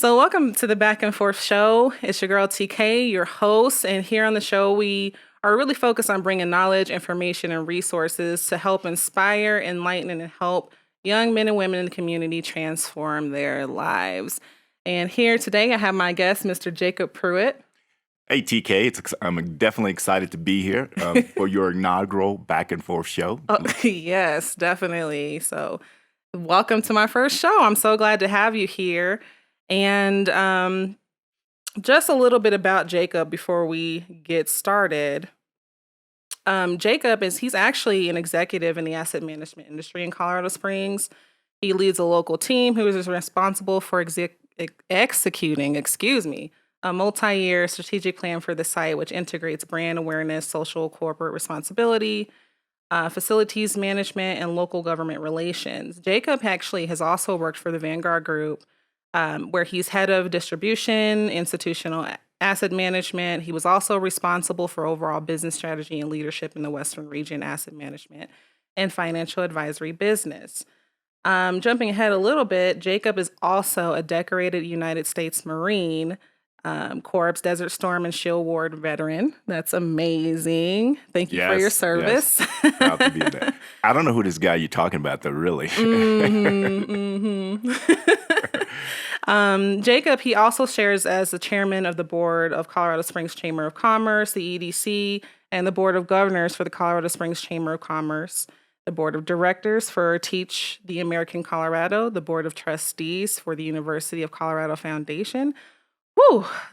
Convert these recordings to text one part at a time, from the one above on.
So, welcome to the Back and Forth Show. It's your girl TK, your host. And here on the show, we are really focused on bringing knowledge, information, and resources to help inspire, enlighten, and help young men and women in the community transform their lives. And here today, I have my guest, Mr. Jacob Pruitt. Hey, TK, I'm definitely excited to be here for your inaugural Back and Forth show. Oh, yes, definitely. So, welcome to my first show. I'm so glad to have you here. And just a little bit about Jacob before we get started. Jacob he's actually an executive in the asset management industry in Colorado Springs. He leads a local team who is responsible for executing, a multi-year strategic plan for the site, which integrates brand awareness, social corporate responsibility, facilities management, and local government relations. Jacob actually has also worked for the Vanguard Group, where he's head of distribution, institutional asset management. He was also responsible for overall business strategy and leadership in the Western region asset management and financial advisory business. Jumping ahead a little bit, Jacob is also a decorated United States Marine, Corps Desert Storm and Shield Ward veteran. That's amazing. Thank you for your service. Yes. Proud to be there. I don't know who this guy you're talking about, though, really. Jacob, he also shares as the chairman of the board of Colorado Springs Chamber of Commerce, the EDC, and the board of governors for the Colorado Springs Chamber of Commerce, the board of directors for Teach the American Colorado, the board of trustees for the University of Colorado Foundation,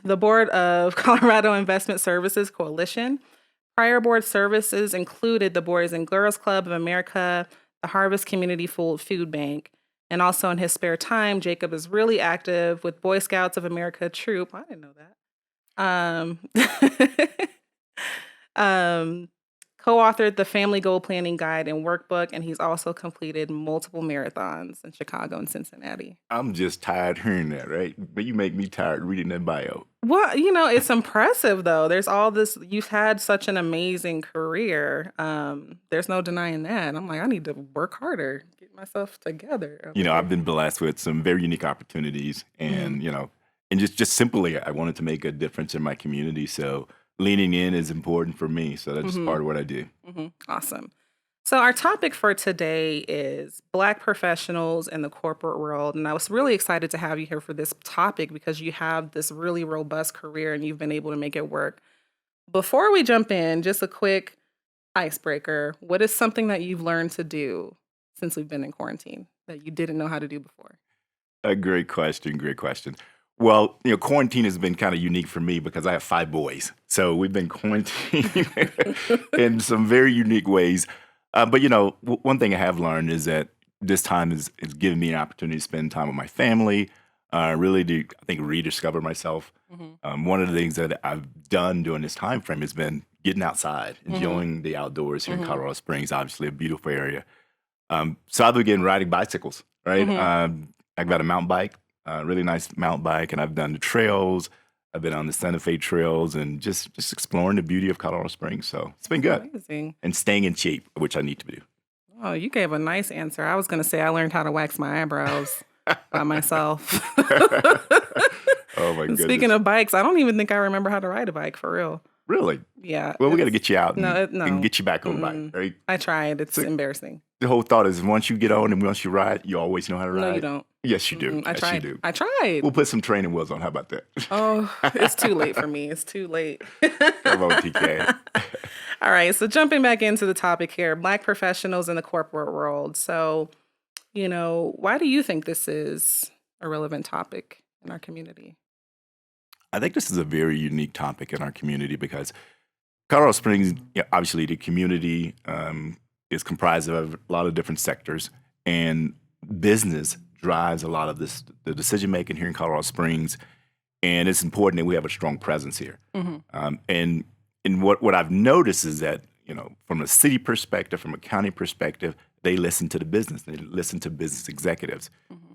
the board of Colorado Investment Services Coalition. Prior board services included the Boys and Girls Club of America, the Harvest Community Food Bank. And also in his spare time, Jacob is really active with Boy Scouts of America Troop. I didn't know that. Co-authored the Family Goal Planning Guide and Workbook, and he's also completed multiple marathons in Chicago and Cincinnati. I'm just tired hearing that, right? But you make me tired reading that bio. Well, it's impressive, though. There's all this. You've had such an amazing career. There's no denying that. I'm like, I need to work harder, get myself together. I've been blessed with some very unique opportunities, and and just simply, I wanted to make a difference in my community. So leaning in is important for me. So that's just part of what I do. Awesome. So our topic for today is Black professionals in the corporate world. And I was really excited to have you here for this topic because you have this really robust career and you've been able to make it work. Before we jump in, just a quick icebreaker. What is something that you've learned to do since we've been in quarantine that you didn't know how to do before? A great question. Great question. Well, quarantine has been kind of unique for me because I have 5 boys. So we've been quarantined in some very unique ways. But one thing I have learned is that this time is giving me an opportunity to spend time with my family, really to, I think, rediscover myself. One of the things that I've done during this time frame has been getting outside, enjoying the outdoors here in Colorado Springs, obviously a beautiful area. So I've been riding bicycles, right? I've got a mountain bike, a really nice mountain bike, and I've done the trails. I've been on the Santa Fe trails and just exploring the beauty of Colorado Springs. So it's been good. Amazing. And staying in shape, which I need to do. Oh, you gave a nice answer. I was going to say I learned how to wax my eyebrows by myself. Oh, my goodness. Speaking of bikes, I don't even think I remember how to ride a bike for real. Really? Yeah. Well, we got to get you out and get you back on the bike, right? I tried. It's embarrassing. The whole thought is once you get on and once you ride, you always know how to ride. No, you don't. Yes, you do. I tried. You do. I tried. We'll put some training wheels on. How about that? Oh, it's too late for me. It's too late. Come on, TK. All right. So jumping back into the topic here, Black professionals in the corporate world. So, why do you think this is a relevant topic in our community? I think this is a very unique topic in our community because Colorado Springs, obviously the community is comprised of a lot of different sectors, and business drives a lot of the decision-making here in Colorado Springs, and it's important that we have a strong presence here. And what I've noticed is that, from a city perspective, from a county perspective, they listen to the business. They listen to business executives.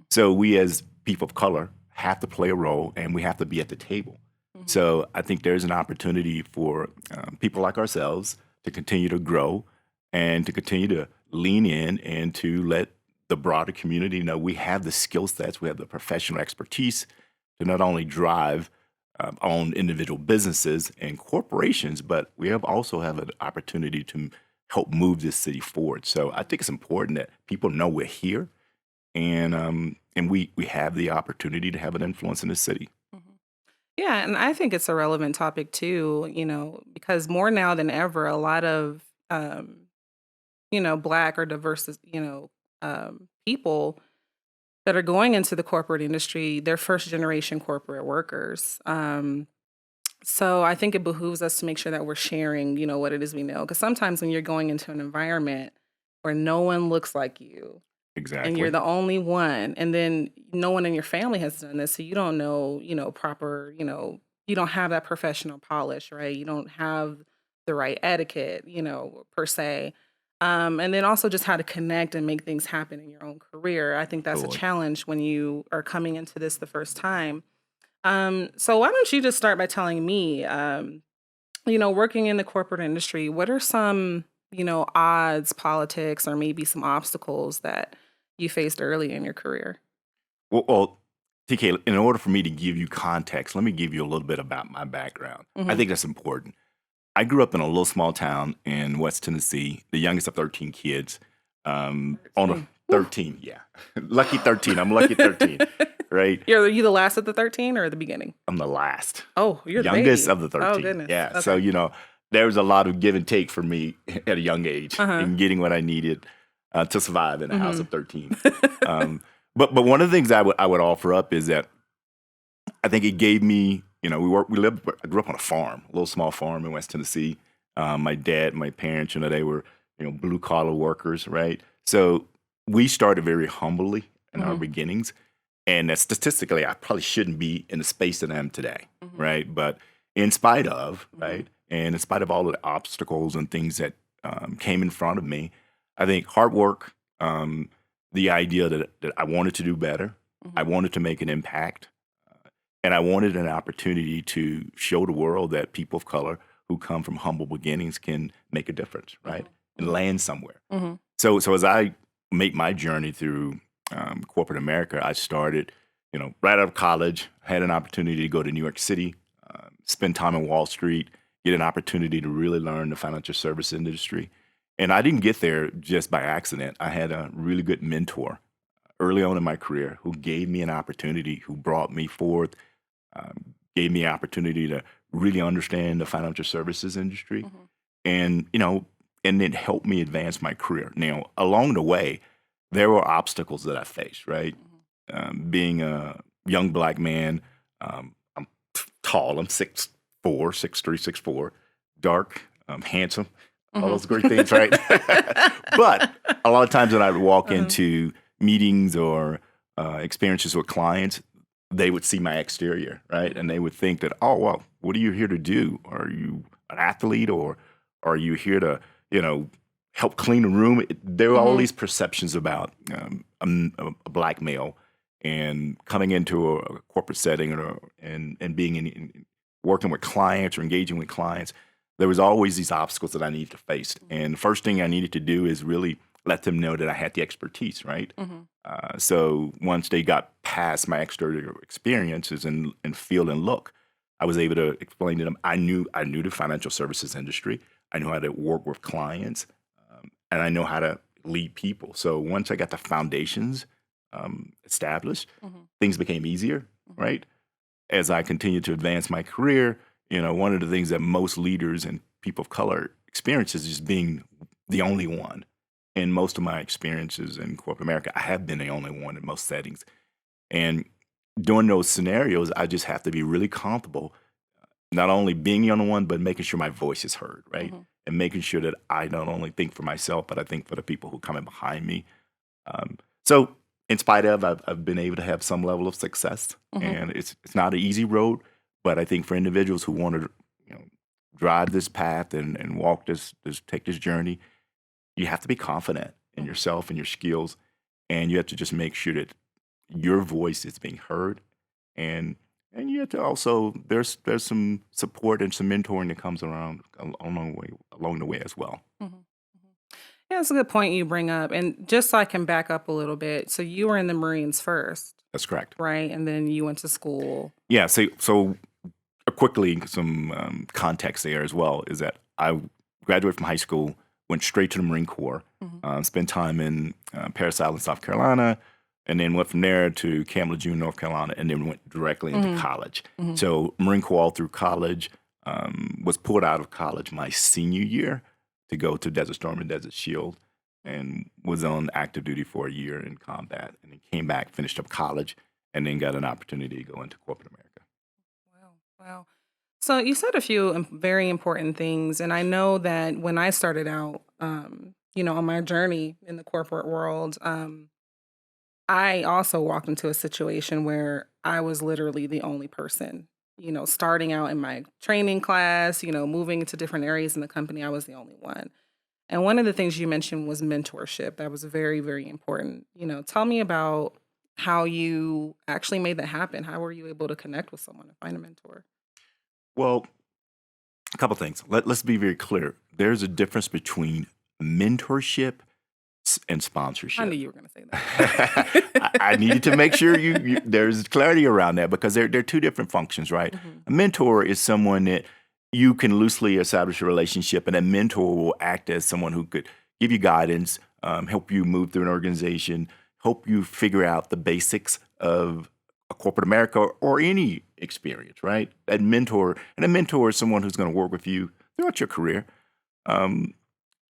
So we as people of color have to play a role, and we have to be at the table. So I think there's an opportunity for people like ourselves to continue to grow and to continue to lean in and to let the broader community know we have the skill sets, we have the professional expertise, to not only drive our own individual businesses and corporations, but we have also have an opportunity to help move this city forward. So I think it's important that people know we're here, and we have the opportunity to have an influence in the city. Mhm. Yeah, and I think it's a relevant topic too, because more now than ever, a lot of black or diverse, people that are going into the corporate industry, they're first generation corporate workers. So I think it behooves us to make sure that we're sharing, what it is we know. Because sometimes when you're going into an environment where no one looks like you and you're Exactly. the only one, and then no one in your family has done this, so you don't know, proper, you don't have that professional polish, right? You don't have the right etiquette, per se. And then also just how to connect and make things happen in your own career. I think that's a Absolutely. challenge when you are coming into this the first time. So why don't you just start by telling me, working in the corporate industry, what are some, odds, politics, or maybe some obstacles that you faced early in your career? Well, TK, in order for me to give you context, let me give you a little bit about my background. I Hmm. think that's important. I grew up in a little small town in West Tennessee, the youngest of 13 kids. On a 13. Whew. 13, yeah. Lucky 13. I'm lucky 13, right? Are you the last of the 13 or the beginning? I'm the last, Oh, you're the youngest baby. of the Oh 13. goodness. Yeah. So, Okay. there was a lot of give and take for me at a young age Uh-huh. in getting what I needed to survive in a house Hmm. of 13. Um, but one of the things I would offer up is that I think it gave me, I grew up on a farm, a little small farm in West Tennessee. My dad, my parents, they were, blue collar workers, right? So we started very humbly in our Hmm. beginnings. And that statistically, I probably shouldn't be in the space that I am today, Hmm. right? But in spite of, Hmm. right? And in spite of all of the obstacles and things that came in front of me, I think hard work, the idea that I wanted to do better, I Hmm. wanted to make an impact, and I wanted an opportunity to show the world that people of color who come from humble beginnings can make a difference, right? And Hmm. land somewhere. Hmm. So as I make my journey through corporate America, I started, right out of college, had an opportunity to go to New York City, spend time on Wall Street, get an opportunity to really learn the financial service industry. And I didn't get there just by accident. I had a really good mentor early on in my career who gave me an opportunity, who brought me forth, gave me an opportunity to really understand the financial services industry, Hmm. and and it helped me advance my career. Now, along the way, there were obstacles that I faced. Right, being a young black man, I'm tall. I'm 6'4", 6'3", 6'4", dark, handsome, all Hmm. those great things. Right, but a lot of times when I would walk Uh-huh. into meetings or experiences with clients, they would see my exterior, right? And they would think that, oh, well, what are you here to do? Are you an athlete, or are you here to, you know, help clean the room? There were all Mhm, these perceptions about a black male and coming into a corporate setting and being working with clients or engaging with clients. There was always these obstacles that I needed to face. And the first thing I needed to do is really let them know that I had the expertise, right? mhm, So once they got past my exterior experiences and feel and look, I was able to explain to them I knew the financial services industry. I knew how to work with clients, and I know how to lead people. So once I got the foundations established, mhm, things became easier, mhm, right? As I continued to advance my career, one of the things that most leaders and people of color experience is just being the only one. In most of my experiences in corporate America, I have been the only one in most settings. And during those scenarios, I just have to be really comfortable, not only being the only one, but making sure my voice is heard, right? mhm, And making sure that I not only think for myself, but I think for the people who come in behind me. So, in spite of, I've been able to have some level of success, mhm, and it's not an easy road, but I think for individuals who want to, you know, drive this path and walk this take this journey, you have to be confident in mhm, yourself and your skills, and you have to just make sure that your voice is being heard, and you have to also there's some support and some mentoring that comes around along the way as well. mhm, mhm. Yeah, that's a good point you bring up. And just so I can back up a little bit, so you were in the Marines first. That's correct. right? And then you went to school. Yeah. So quickly, some context there as well is that I graduated from high school, went straight to the Marine Corps, Mhm. spent time in Parris Island, South Carolina, and then went from there to Camp Lejeune, North Carolina, and then went directly into Mhm. college. Mhm. So Marine Corps all through college, was pulled out of college my senior year to go to Desert Storm and Desert Shield, and was on active duty for a year in combat, and then came back, finished up college, and then got an opportunity to go into corporate America. Wow. Wow. So you said a few very important things, and I know that when I started out, on my journey in the corporate world, I also walked into a situation where I was literally the only person. Starting out in my training class, moving into different areas in the company, I was the only one. And one of the things you mentioned was mentorship. That was very, very important. Tell me about how you actually made that happen. How were you able to connect with someone to find a mentor? Well, a couple things. Let's be very clear. There's a difference between mentorship and I knew sponsorship. you were going to say I that. needed to make sure there's clarity around that because they're two different functions, right? Mhm. A mentor is someone that you can loosely establish a relationship, and a mentor will act as someone who could give you guidance, help you move through an organization, help you figure out the basics of a corporate America or any experience, right? A mentor is someone who's going to work with you throughout your career. Um,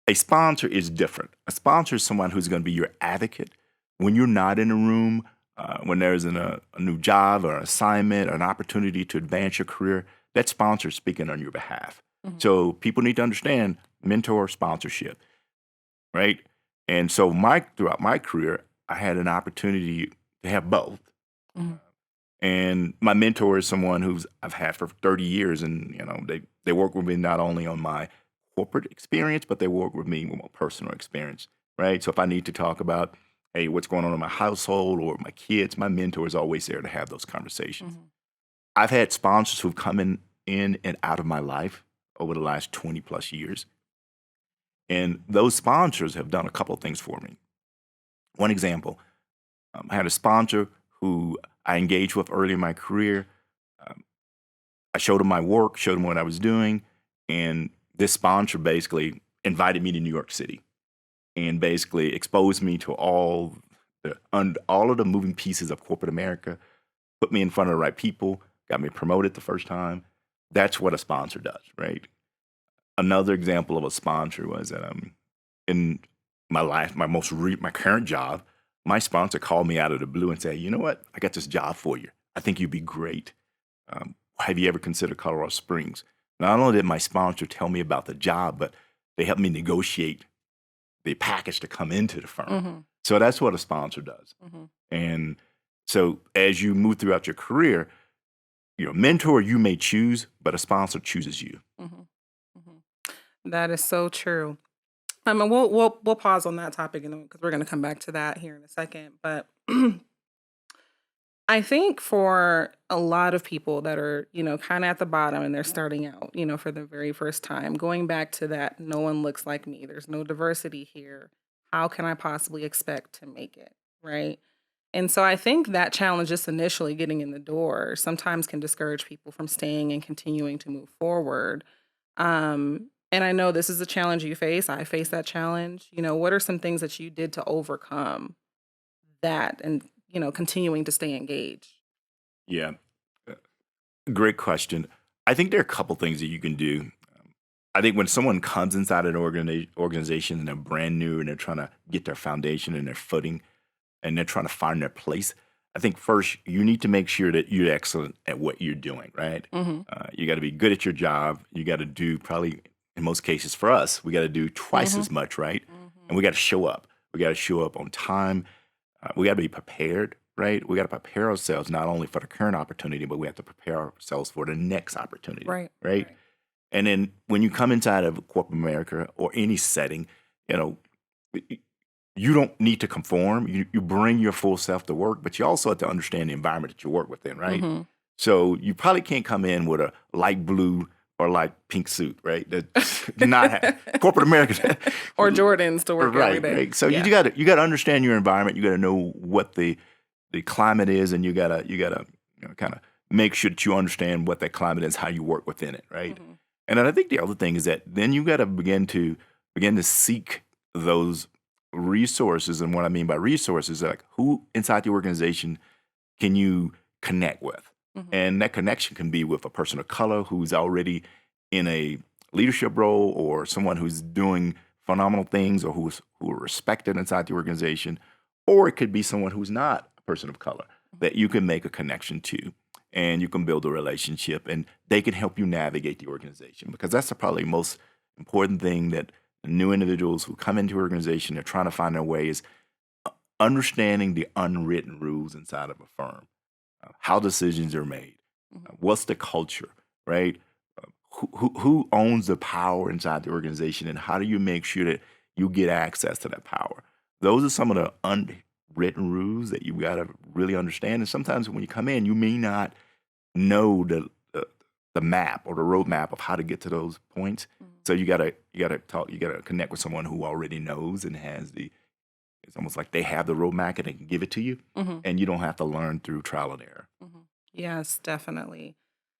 a sponsor is different. A sponsor is someone who's going to be your advocate when you're not in a room, when there's a new job or assignment or an opportunity to advance your career. That sponsor is speaking on your behalf. Mhm. So people need to understand mentor sponsorship, right? And so throughout my career, I had an opportunity to have both. Mhm. And my mentor is someone who's I've had for 30 years, and they work with me not only on my corporate experience, but they work with me with my personal experience, right? So if I need to talk about, hey, what's going on in my household or my kids, my mentor is always there to have those conversations. Mhm. I've had sponsors who've come in and out of my life over the last 20 plus years, and those sponsors have done a couple of things for me. One example, I had a sponsor who I engaged with early in my career. Um, I showed him my work, showed him what I was doing, and this sponsor basically invited me to New York City and basically exposed me to all of the moving pieces of corporate America, put me in front of the right people, got me promoted the first time. That's what a sponsor does, right? Another example of a sponsor was that in my life, my current job, my sponsor called me out of the blue and said, "You know what? I got this job for you. I think you'd be great. Have you ever considered Colorado Springs?" Not only did my sponsor tell me about the job, but they helped me negotiate the package to come into the firm. Mhm. So that's what a sponsor does. Mhm. And so as you move throughout your career, your mentor you may choose, but a sponsor chooses you. Mhm. Mhm. That is so true. And we'll pause on that topic because we're going to come back to that here in a second. But I think for a lot of people that are, kind of at the bottom and they're starting out, for the very first time, going back to that, no one looks like me. There's no diversity here. How can I possibly expect to make it? Right. And so I think that challenge, just initially getting in the door, sometimes can discourage people from staying and continuing to move forward. And I know this is a challenge you face. I face that challenge. What are some things that you did to overcome that and, continuing to stay engaged? Yeah. Uh, Great question. I think there are a couple things that you can do. I think when someone comes inside an organization and they're brand new and they're trying to get their foundation and their footing and they're trying to find their place, I think first you need to make sure that you're excellent at what you're doing, right? Mhm. You got to be good at your job. You got to do probably, in most cases for us, we got to do twice Mhm. as much, right? And Mhm. we got to show up. We got to show up on time. We got to be prepared, right? We got to prepare ourselves not only for the current opportunity, but we have to prepare ourselves for the next opportunity, Right. right? Right. And then when you come inside of corporate America or any setting, you know, y- you don't need to conform. You bring your full self to work, but you also have to understand the environment that you work within, right? Mhm. So you probably can't come in with a light blue or light pink suit, right? That's not corporate America. Or Jordans to work every Right, day. right. So Yeah. you got to understand your environment. You got to know what the the climate is, and you gotta kind of make sure that you understand what that climate is, how you work within it, right? Mhm. And then I think the other thing is that then you got to begin to seek those resources. And what I mean by resources, like who inside the organization can you connect with? Mhm. And that connection can be with a person of color who's already in a leadership role, or someone who's doing phenomenal things, or who are respected inside the organization, or it could be someone who's not a person of color that you can make a connection to, and you can build a relationship, and they can help you navigate the organization, because that's the probably most important thing that new individuals who come into your organization, they're trying to find their way, is understanding the unwritten rules inside of a firm, how decisions are made, Mhm. what's the culture, right? Who owns the power inside the organization, and how do you make sure that you get access to that power? Those are some of the unwritten rules that you got to really understand. And sometimes when you come in, you may not know the map or the roadmap of how to get to those points. Mhm. So you gotta connect with someone who already knows and has the. It's almost like they have the roadmap and they can give it to you, Mhm. and you don't have to learn through trial and error. Mhm. Yes, definitely.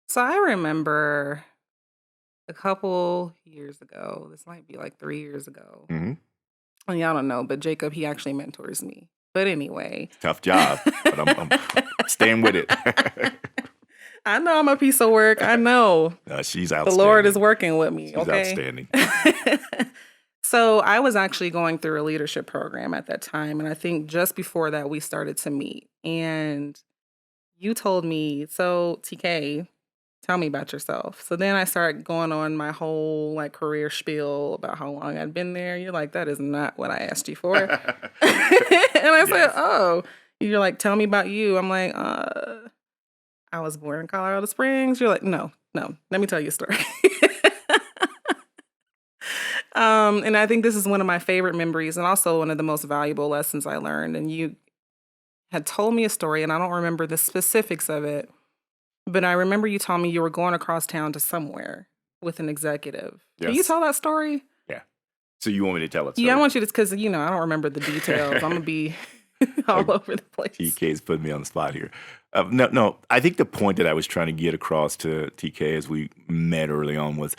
So I remember a couple years ago, this might be like 3 years ago. Hmm. And y'all don't know, but Jacob, he actually mentors me. But anyway. Tough job, but I'm staying with it. I know I'm a piece of work. I know. She's The Lord is outstanding. working with me, She's okay? outstanding. So I was actually going through a leadership program at that time. And I think just before that, we started to meet. And you told me, so TK, tell me about yourself. So then I started going on my whole like career spiel about how long I'd been there. You're like, that is not what I asked you for. And I said, Yes. oh, you're like, tell me about you. I'm like, I was born in Colorado Springs. You're like, no, no, let me tell you a story. And I think this is one of my favorite memories and also one of the most valuable lessons I learned. And you had told me a story, and I don't remember the specifics of it, but I remember you telling me you were going across town to somewhere with an executive. Can you Yes. tell that story? Yeah. So you want me to tell it, Yeah, I sir? want you to, because, I don't remember the details. I'm going to be all over the place. TK's putting me on the spot here. No, no. I think the point that I was trying to get across to TK as we met early on was,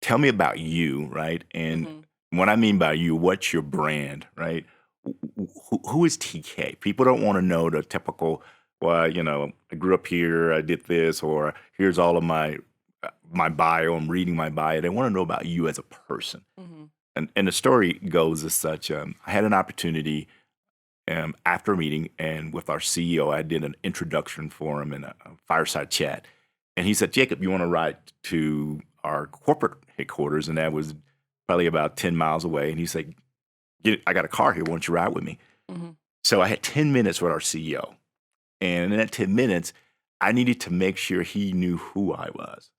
tell me about you, right? And Hmm. what I mean by you, what's your brand, right? Who is TK? People don't want to know the typical, well, I grew up here, I did this, or here's all of my bio, I'm reading my bio. They want to know about you as a person. Hmm. And the story goes as such. I had an opportunity after a meeting, and with our CEO, I did an introduction for him in a fireside chat. And he said, Jacob, you want to ride to our corporate headquarters? And that was probably about 10 miles away. And he said, I got a car here. Why don't you ride with me? Hmm. So I had 10 minutes with our CEO. And in that 10 minutes, I needed to make sure he knew who I was.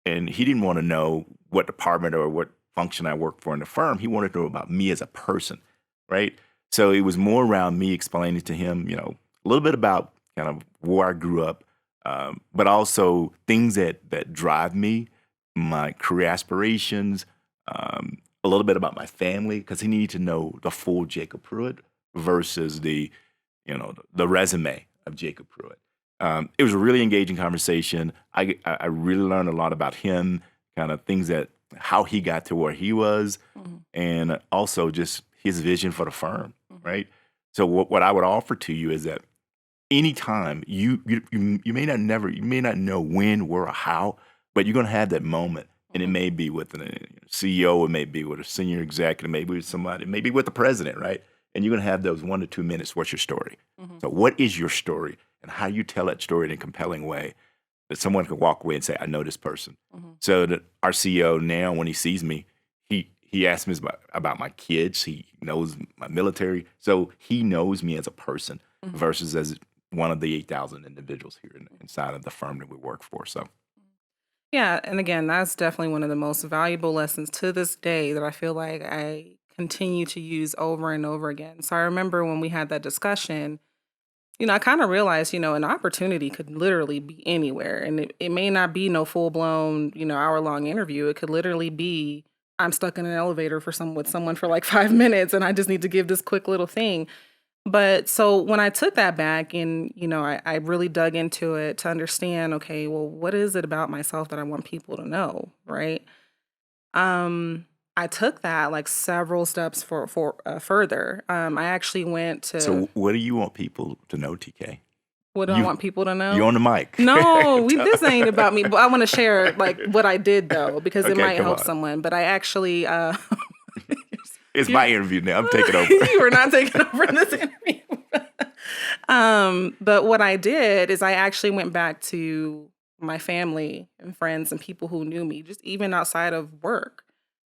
And he didn't want to know what department or what function I worked for in the firm. He wanted to know about me as a person, right? So it was more around me explaining to him, a little bit about kind of where I grew up, but also things that drive me, my career aspirations, a little bit about my family, because he needed to know the full Jacob Pruitt versus the resume of Jacob Pruitt. It was a really engaging conversation. I really learned a lot about him, kind of things how he got to where he was, Hmm. and also just his vision for the firm, Hmm. right? So what I would offer to you is that anytime you may not know when, where, or how, but you're gonna have that moment, and it Hmm. may be with a CEO, it may be with a senior executive, maybe with somebody, maybe with the president, right? And you're gonna have those 1 to 2 minutes. What's your story? Hmm. So what is your story, and how you tell that story in a compelling way that someone can walk away and say, I know this person. Hmm. So that our CEO now, when he sees me, he asks me about my kids. He knows my military, so he knows me as a person Hmm. versus as one of the 8,000 individuals here inside of the firm that we work for. So Yeah, and again, that's definitely one of the most valuable lessons to this day that I feel like I continue to use over and over again. So I remember when we had that discussion, I kind of realized, an opportunity could literally be anywhere. And it may not be no full blown, hour long interview. It could literally be I'm stuck in an elevator with someone for like 5 minutes and I just need to give this quick little thing. But so when I took that back and, I really dug into it to understand, okay, well, what is it about myself that I want people to know, right? Um, I took that like several steps for further. I actually went to So what do you want people to know, TK? what do I You want people to you know? on the mic. No, this ain't about me. But I want to share like what I did though, because it Okay, might come help on. someone. But I actually, It's you're, my interview now. I'm taking over. you were not taking over this interview. But what I did is I actually went back to my family and friends and people who knew me, just even outside of work,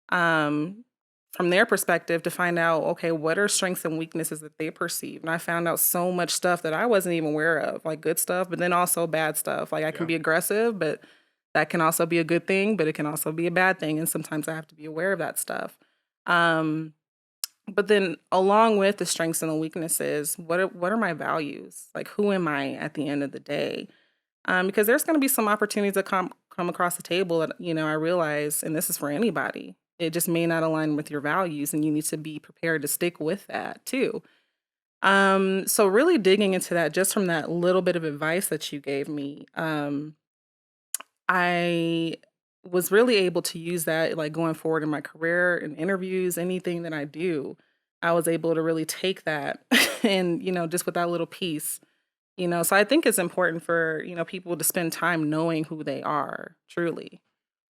um, from their perspective to find out, okay, what are strengths and weaknesses that they perceive? And I found out so much stuff that I wasn't even aware of, like good stuff, but then also bad stuff. Like I can Yeah. be aggressive, but that can also be a good thing, but it can also be a bad thing. And sometimes I have to be aware of that stuff. Um, but then along with the strengths and the weaknesses, what are my values? Like who am I at the end of the day? Because there's going to be some opportunities that come across the table that, I realize, and this is for anybody, it just may not align with your values and you need to be prepared to stick with that too. So really digging into that just from that little bit of advice that you gave me, I was really able to use that like going forward in my career and interviews, anything that I do. I was able to really take that and, just with that little piece, so I think it's important for, people to spend time knowing who they are, truly.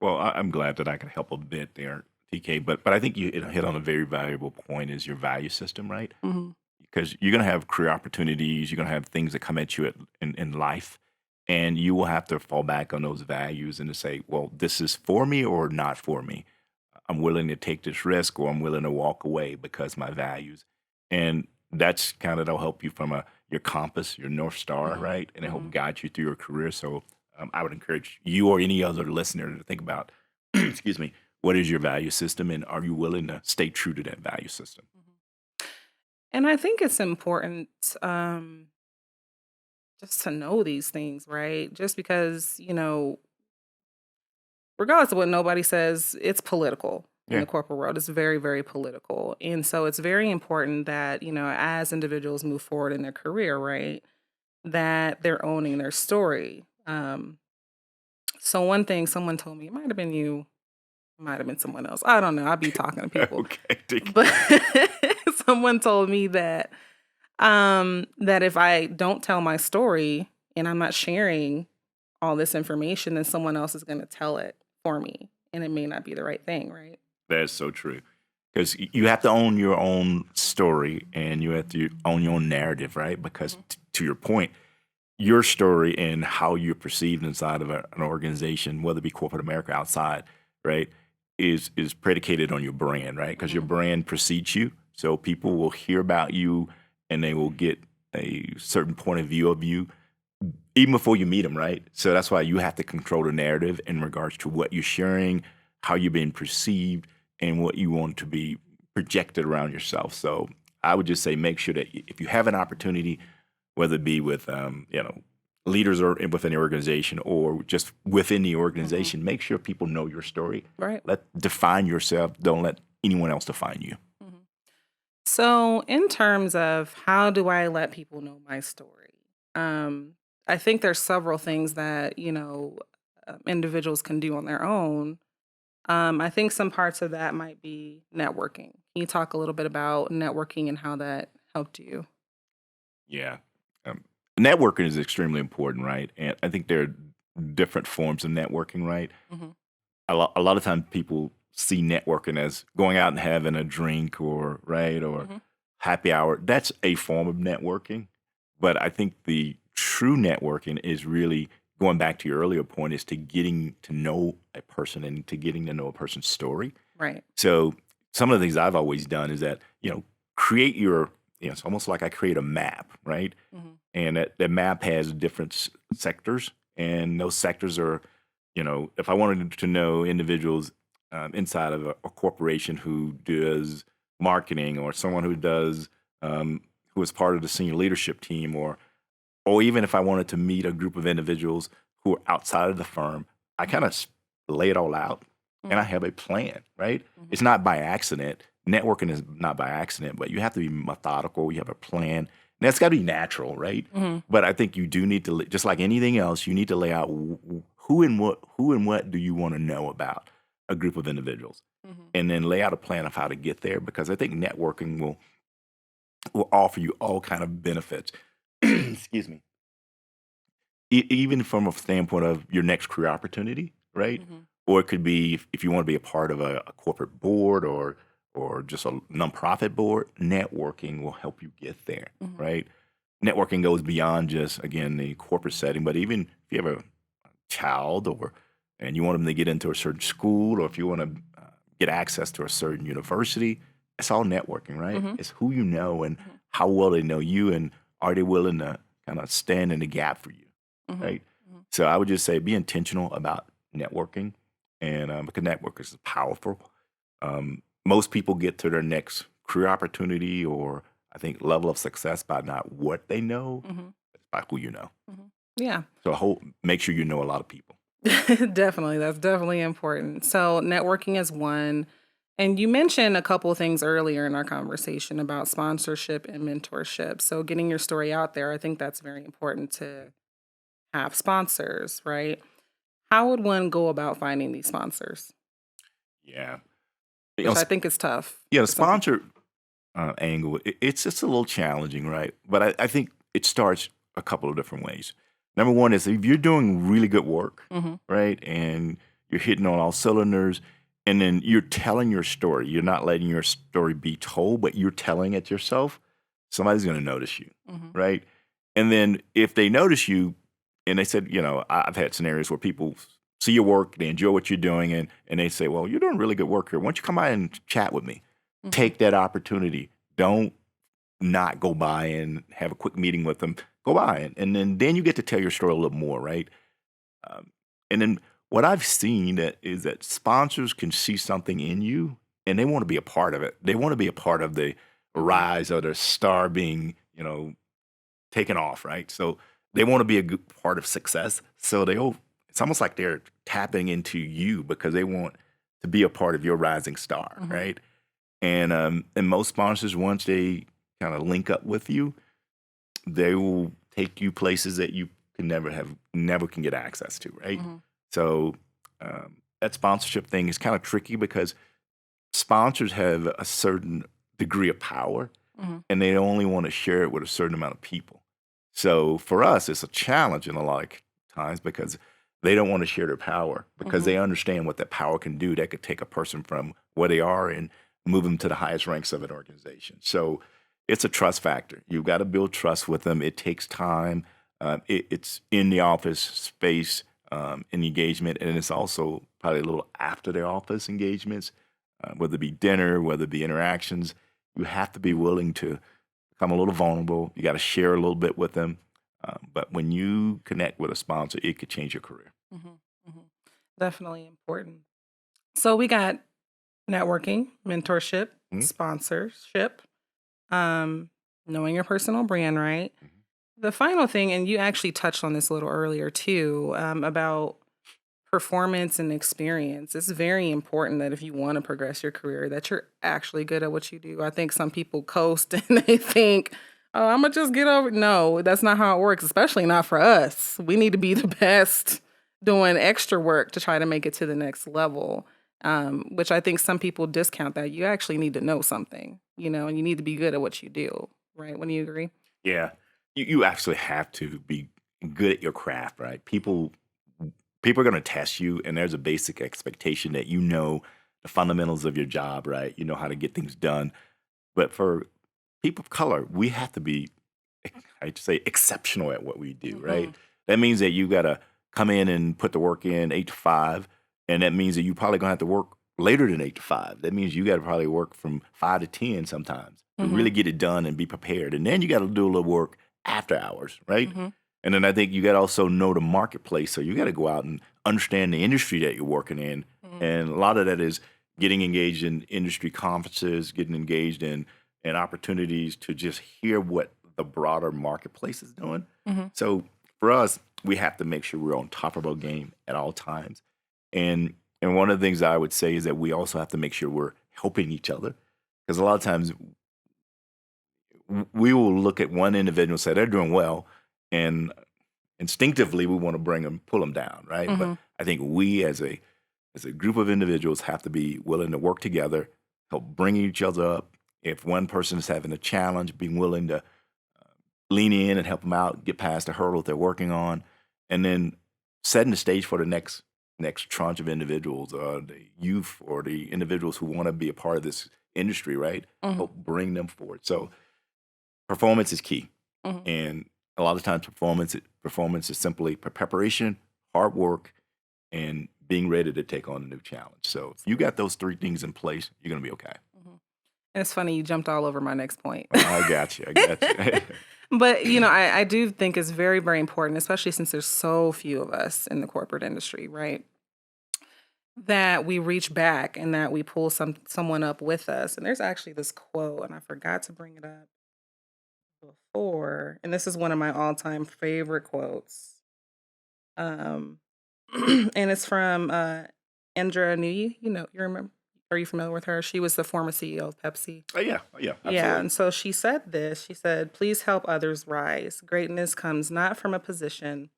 Well, I'm glad that I could help a bit there, TK. But I think you hit on a very valuable point is your value system, right? Mhm. Because you're going to have career opportunities, you're going to have things that come at you in life, and you will have to fall back on those values and to say, well, this is for me or not for me. I'm willing to take this risk or I'm willing to walk away because my values. And that's kind of, that'll help you from your compass, your North Star, Mhm. right? And it help Mhm. guide you through your career. So I would encourage you or any other listener to think about, excuse me, what is your value system and are you willing to stay true to that value system? Mhm. And I think it's important just to know these things, right? Just because, regardless of what nobody says, it's political in the Yeah. corporate world. It's very, very political. And so it's very important that, as individuals move forward in their career, right, that they're owning their story. So one thing someone told me, it might have been you, might have been someone else. I don't know. I'll be talking to people. Okay. But someone told me that if I don't tell my story and I'm not sharing all this information, then someone else is going to tell it for me, and it may not be the right thing, right? That's so true. Because you have to own your own story and you have to own your own narrative, right? Because Mhm. to your point, your story and how you're perceived inside of an organization, whether it be corporate America outside, right, is predicated on your brand, right? Because your Mhm. brand precedes you, so people will hear about you and they will get a certain point of view of you even before you meet them, right? So that's why you have to control the narrative in regards to what you're sharing, how you're being perceived, and what you want to be projected around yourself. So I would just say make sure that if you have an opportunity, whether it be with leaders or within the organization or just within the Mhm. organization, make sure people know your story. Right. Let define yourself. Don't let anyone else define you. Mhm. So, in terms of how do I let people know my story? Um, I think there's several things that individuals can do on their own. I think some parts of that might be networking. Can you talk a little bit about networking and how that helped you? Yeah. Um, Networking is extremely important, right? And I think there are different forms of networking, right? Mhm. A lot of times people see networking as going out and having a drink or right or Mhm. happy hour. That's a form of networking, but I think the true networking is really going back to your earlier point is to getting to know a person and to getting to know a person's story. Right. So some of the things I've always done is that create your it's almost like I create a map, right? Mhm. And that map has different sectors, and those sectors are, if I wanted to know individuals inside of a corporation who does marketing, or someone who does who is part of the senior leadership team, or even if I wanted to meet a group of individuals who are outside of the firm, I kind of lay it all out, and I Mhm. have a plan, right? It's Mhm. not by accident. Networking is not by accident, but you have to be methodical. You have a plan. And that's got to be natural, right? Mhm. But I think you do need to, just like anything else, you need to lay out who and what do you want to know about a group of individuals, Mhm. and then lay out a plan of how to get there. Because I think networking will offer you all kind of benefits. Excuse me. Even from a standpoint of your next career opportunity, right? Mhm. Or it could be if you want to be a part of a corporate board or just a nonprofit board, networking will help you get there, Mhm. right? Networking goes beyond just again the corporate setting, but even if you have a child or and you want them to get into a certain school or if you want to get access to a certain university, it's all networking, right? Mhm. It's who you know and Mhm. how well they know you and are they willing to kind of stand in the gap for you, Mhm. right? Mhm. So I would just say be intentional about networking, and because network is powerful. Most people get to their next career opportunity or I think level of success by not what they know, Mhm. but by who you know. Mhm. Yeah. So make sure you know a lot of people. Definitely. That's definitely important. So, networking is one. And you mentioned a couple of things earlier in our conversation about sponsorship and mentorship. So, getting your story out there, I think that's very important to have sponsors, right? How would one go about finding these sponsors? Yeah. Which I think is tough The for some people. sponsor angle, it's just a little challenging, right? But I think it starts a couple of different ways. Number one is if you're doing really good work, Mhm. right, and you're hitting on all cylinders, and then you're telling your story. You're not letting your story be told, but you're telling it yourself. Somebody's going to notice you, Mhm. right? And then if they notice you, and they said, I've had scenarios where people see your work, they enjoy what you're doing, and they say, "Well, you're doing really good work here. Why don't you come by and chat with me?" Mhm. Take that opportunity. Don't not go by and have a quick meeting with them. Go by and then you get to tell your story a little more, right? Um, and then what I've seen is that sponsors can see something in you and they want to be a part of it. They want to be a part of the Mhm. rise of the star being, taken off, right? So they want to be a good part of success. So it's almost like they're tapping into you because they want to be a part of your rising star, Mhm. right? And most sponsors, once they kind of link up with you, they will take you places that you never can get access to, right? Mhm. So that sponsorship thing is kind of tricky because sponsors have a certain degree of power, Mhm. and they only want to share it with a certain amount of people. So for us, it's a challenge in a lot of times because they don't want to share their power because Mhm. they understand what that power can do. That could take a person from where they are and move them to the highest ranks of an organization. So it's a trust factor. You've got to build trust with them. It takes time. It's in the office space in engagement, and it's also probably a little after the office engagements, whether it be dinner, whether it be interactions. You have to be Mhm. willing to become a little vulnerable. You got to share a little bit with them. But when you connect with a sponsor, it could change your career. Mhm. Mhm. Definitely important. So we got networking, mentorship, Mhm. sponsorship, um, knowing your personal brand, right? Mhm. The final thing, and you actually touched on this a little earlier too, about performance and experience. It's very important that if you want to progress your career, that you're actually good at what you do. I think some people coast and they think, "Oh, I'm gonna just get over." No, that's not how it works. Especially not for us. We need to be the best doing extra work to try to make it to the next level. Which I think some people discount that. You actually need to know something, and you need to be good at what you do. Right? Wouldn't you agree? Yeah, you actually have to be good at your craft, right? People are going to test you, and there's a basic expectation that you know the fundamentals of your job, right? You know how to get things done. But for people of color, we have to be, I'd say, exceptional at what we do, right? Hmm. That means that you got to come in and put the work in 8 to 5, and that means that you probably gonna have to work later than 8 to 5. That means you got to probably work from 5 to 10 sometimes to Hmm. really get it done and be prepared, and then you got to do a little work after hours, right? Hmm. And then I think you got to also know the marketplace, so you got to go out and understand the industry that you're working in, Hmm. and a lot of that is getting engaged in industry conferences, getting engaged in opportunities to just hear what the broader marketplace is doing. Hmm. So for us, we have to make sure we're on top of our game at all times. And And one of the things I would say is that we also have to make sure we're helping each other, because a lot of times we will look at one individual and say they're doing well, and instinctively we want to pull them down, right? But Mm-hmm. I think we as a group of individuals have to be willing to work together, help bring each other up. If one person is having a challenge, being willing to lean in and help them out, get past the hurdle that they're working on, and then setting the stage for the next tranche of individuals, the youth or the individuals who want to be a part of this industry, right? Mm-hmm. Help bring them forward. So performance is key, Mm-hmm. and a lot of times performance is simply preparation, hard work, and being ready to take on a new challenge. So if you got those three things in place, you're gonna be okay. Mm-hmm. And it's funny, you jumped all over my next point. I got you. I got you. But, I do think it's very, very important, especially since there's so few of us in the corporate industry, right? That we reach back and that we pull someone up with us. And there's actually this quote, and I forgot to bring it up before, and this is one of my all-time favorite quotes. Um, and it's from Indra Nooyi. You remember? Are you familiar with her? She was the former CEO of Pepsi. Oh yeah, Yeah, absolutely. and so she said this. She said, "Please help others rise. Greatness comes not from a position,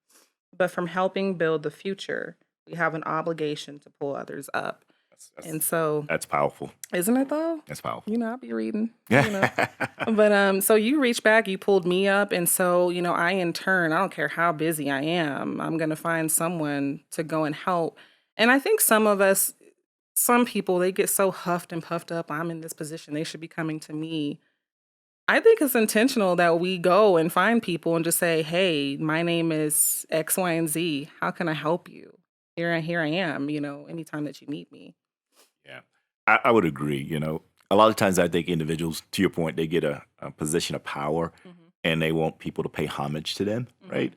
but from helping build the future. We have an obligation to pull others up." That's, And that's, so, that's powerful. isn't it though? That's powerful. I'll be reading. Yeah. But so you reached back, you pulled me up, and so, I in turn, I don't care how busy I am, I'm gonna find someone to go and help. And I think some people, they get so huffed and puffed up, I'm in this position, they should be coming to me. I think it's intentional that we go and find people and just say, "Hey, my name is X, Y, and Z. How can I help you? Here I am, anytime that you need me." Yeah, I would agree. A lot of times I think individuals, to your point, they get a position of power Mhm. and they want people to pay homage to them, right? Mhm.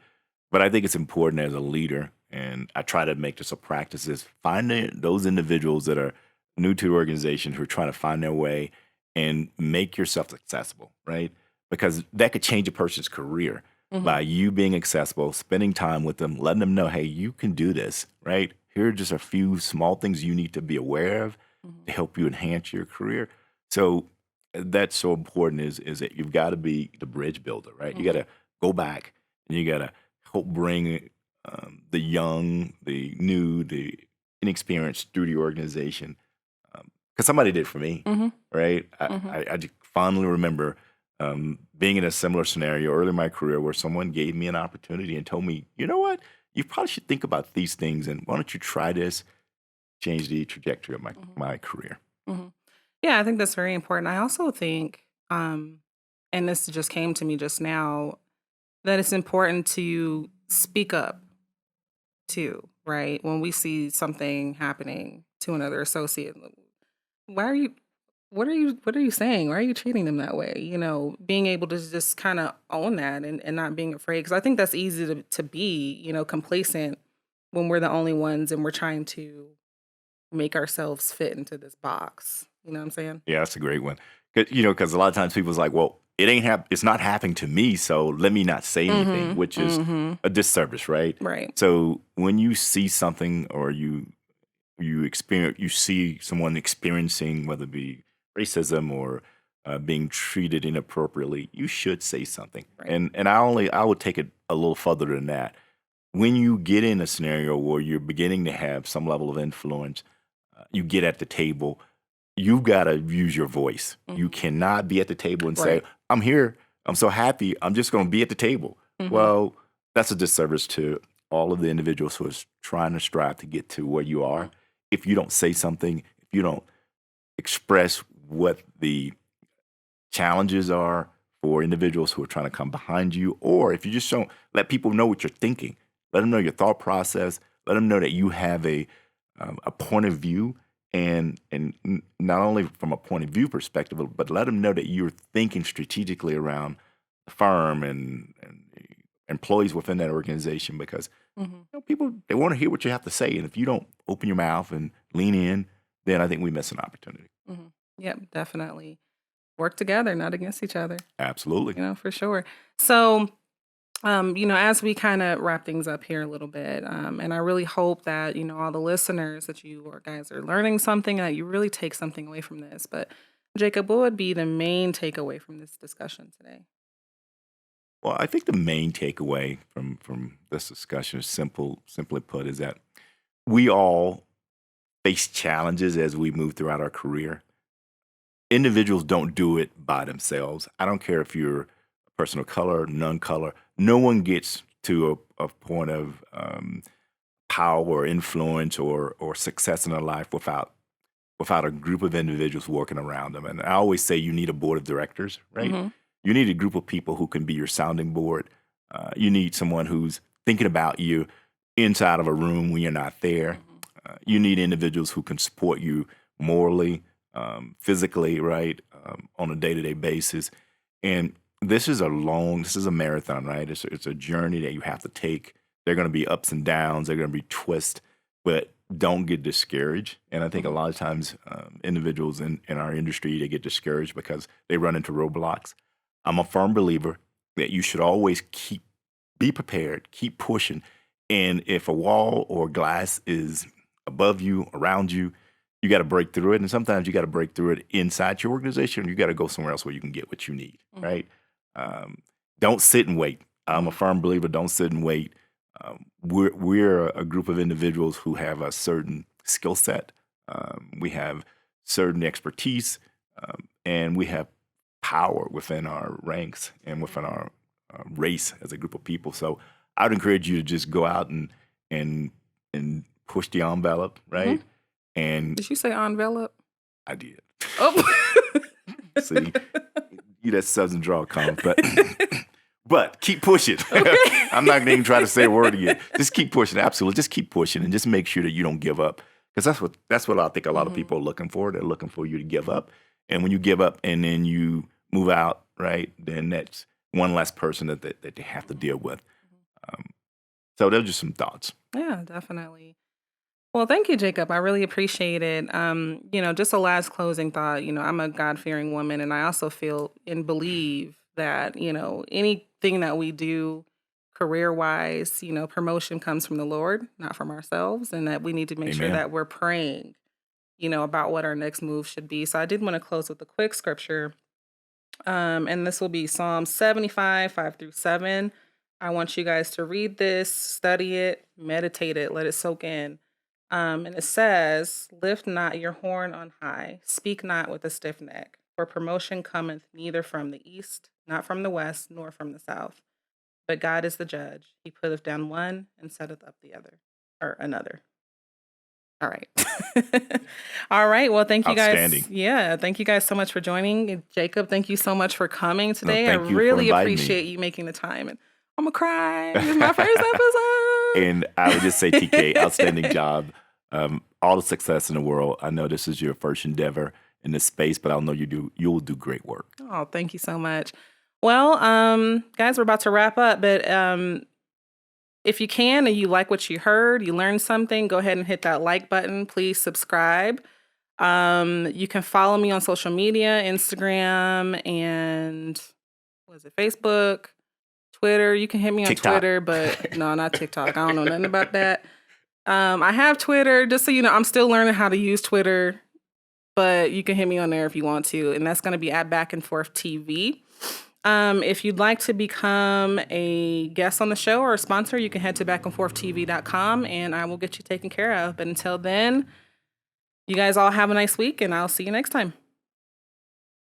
But I think it's important as a leader, and I try to make this a practice, is finding those individuals that are new to the organization who are trying to find their way and make yourself accessible, right? Because that could change a person's career by Mhm. you being accessible, spending time with them, letting them know, hey, you can do this, right? Here are just a few small things you need to be aware of Mhm. to help you enhance your career. So that's so important is that you've got to be the bridge builder, right? You got Mhm. to go back and you got to help bring the young, the new, the inexperienced through the organization. Because somebody did for me, Mhm. right? I, Mhm. I, I just fondly remember being in a similar scenario early in my career where someone gave me an opportunity and told me, you know what? You probably should think about these things, and why don't you try this? Change the trajectory of my, Mhm. my career. Mhm. Yeah, I think that's very important. I also think, and this just came to me just now, that it's important to speak up too, right? When we see something happening to another associate, why are you, what are you saying? Why are you treating them that way? Being able to just kind of own that and not being afraid. Cause I think that's easy to be, complacent when we're the only ones and we're trying to make ourselves fit into this box. You know what I'm saying? Yeah, that's a great one. Because a lot of times people's like, well, it's not happening to me, so let me not say anything, Mhm. which is Mhm. a disservice, right? Right. So when you see something or you see someone experiencing, whether it be racism or being treated inappropriately, you should say something. Right. And I would take it a little further than that. When you get in a scenario where you're beginning to have some level of influence, you get at the table, you've got to use your voice. You Mhm. cannot be at the table and say, Right. I'm here, I'm so happy, I'm just going to be at the table. Mhm. Well, that's a disservice to all of the individuals who are trying to strive to get to where you are. Mhm. If you don't say something, if you don't express what the challenges are for individuals who are trying to come behind you, or if you just don't let people know what you're thinking, let them know your thought process, let them know that you have a point of view, and not only from a point of view perspective, but let them know that you're thinking strategically around the firm and the employees within that organization, because Mhm. people, they want to hear what you have to say, and if you don't open your mouth and lean in, then I think we miss an opportunity. Mhm. Yep, definitely. Work together, not against each other, Absolutely. for sure. So, As we kind of wrap things up here a little bit, and I really hope that, all the listeners that you or guys are learning something, that you really take something away from this. But Jacob, what would be the main takeaway from this discussion today? Well, I think the main takeaway from this discussion is simply put, is that we all face challenges as we move throughout our career. Individuals don't do it by themselves. I don't care if you're a person of color, non-color. No one gets to a point of power or influence or success in their life without a group of individuals working around them. And I always say you need a board of directors, right? Hmm. You need a group of people who can be your sounding board. You need someone who's thinking about you inside of a room when you're not there. You need individuals who can support you morally, physically, right, on a day-to-day basis. And this is a marathon, right? It's a journey that you have to take. There are going to be ups and downs. There are going to be twists, but don't get discouraged. And I think a lot of times individuals in our industry, they get discouraged because they run into roadblocks. I'm a firm believer that you should always be prepared, keep pushing. And if a wall or glass is above you, around you, you got to break through it. And sometimes you got to break through it inside your organization. You got to go somewhere else where you can get what you need, right? Don't sit and wait. I'm a firm believer, don't sit and wait. We're a group of individuals who have a certain skill set. We have certain expertise, and we have power within our ranks and within our race as a group of people. So I would encourage you to just go out and push the envelope, right? And Did you say envelope? I did. Oh. See, you that Southern draw comes, but keep pushing. I'm not gonna even try to say a word again. Just keep pushing. Absolutely, just keep pushing, and just make sure that you don't give up, because that's what I think a lot of people are looking for. They're looking for you to give up, and when you give up and then you move out, right, then that's one less person that they have to deal with. So those are just some thoughts. Yeah, definitely. Well, thank you, Jacob. I really appreciate it. Just a last closing thought. I'm a God-fearing woman, and I also feel and believe that, anything that we do career-wise, promotion comes from the Lord, not from ourselves, and that we need to make sure Amen. that we're praying, about what our next move should be. So I did want to close with a quick scripture, and this will be Psalm 75, 5-7. I want you guys to read this, study it, meditate it, let it soak in. And it says, lift not your horn on high, speak not with a stiff neck, for promotion cometh neither from the east, not from the west, nor from the south. But God is the judge. He putteth down one and setteth up the other, or another. All right. All right. Well, thank you guys. Outstanding. Yeah. Thank you guys so much for joining. Jacob, thank you so much for coming today. I thank you for really inviting me. appreciate you making the time. And I'm going to cry. This is my first episode. And I would just say, TK, outstanding job. All the success in the world. I know this is your first endeavor in this space, but I know you'll do great work. Oh, thank you so much. Well, guys, we're about to wrap up, but if you can and you like what you heard, you learned something, go ahead and hit that like button. Please subscribe. You can follow me on social media, Instagram, and Facebook, Twitter. You can hit me on TikTok. Twitter, but no, not TikTok. I don't know nothing about that. I have Twitter, just so you know, I'm still learning how to use Twitter, but you can hit me on there if you want to. And that's going to be at Back and Forth TV. If you'd like to become a guest on the show or a sponsor, you can head to backandforthtv.com and I will get you taken care of. But until then, you guys all have a nice week and I'll see you next time.